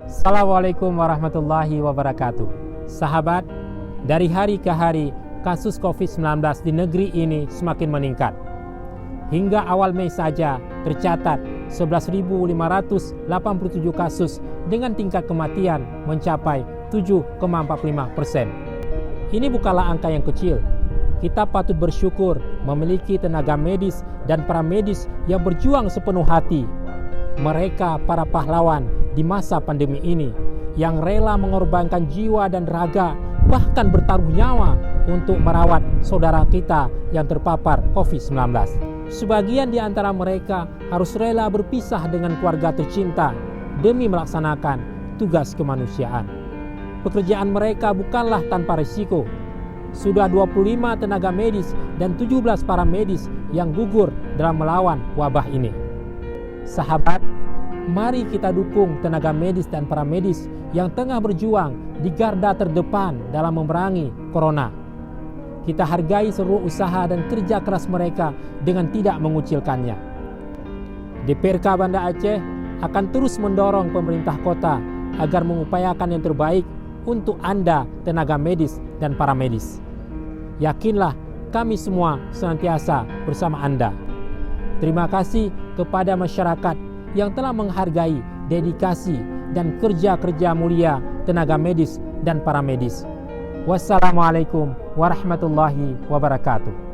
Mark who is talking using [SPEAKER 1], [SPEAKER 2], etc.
[SPEAKER 1] Assalamualaikum warahmatullahi wabarakatuh. Sahabat, dari hari ke hari kasus COVID-19 di negeri ini semakin meningkat. Hingga awal Mei saja tercatat 11.587 kasus dengan tingkat kematian mencapai 7,45%. Ini bukanlah angka yang kecil. Kita patut bersyukur memiliki tenaga medis dan paramedis yang berjuang sepenuh hati. Mereka para pahlawan di masa pandemi ini yang rela mengorbankan jiwa dan raga, bahkan bertaruh nyawa untuk merawat saudara kita yang terpapar COVID-19. Sebagian di antara mereka harus rela berpisah dengan keluarga tercinta demi melaksanakan tugas kemanusiaan. Pekerjaan mereka bukanlah tanpa risiko. Sudah 25 tenaga medis dan 17 paramedis yang gugur dalam melawan wabah ini. Sahabat, mari kita dukung tenaga medis dan paramedis yang tengah berjuang di garda terdepan dalam memerangi corona. Kita hargai seluruh usaha dan kerja keras mereka dengan tidak mengucilkannya. DPRK Banda Aceh akan terus mendorong pemerintah kota agar mengupayakan yang terbaik untuk Anda tenaga medis dan paramedis. Yakinlah kami semua senantiasa bersama Anda. Terima kasih kepada masyarakat yang telah menghargai dedikasi dan kerja-kerja mulia tenaga medis dan paramedis. Wassalamualaikum warahmatullahi wabarakatuh.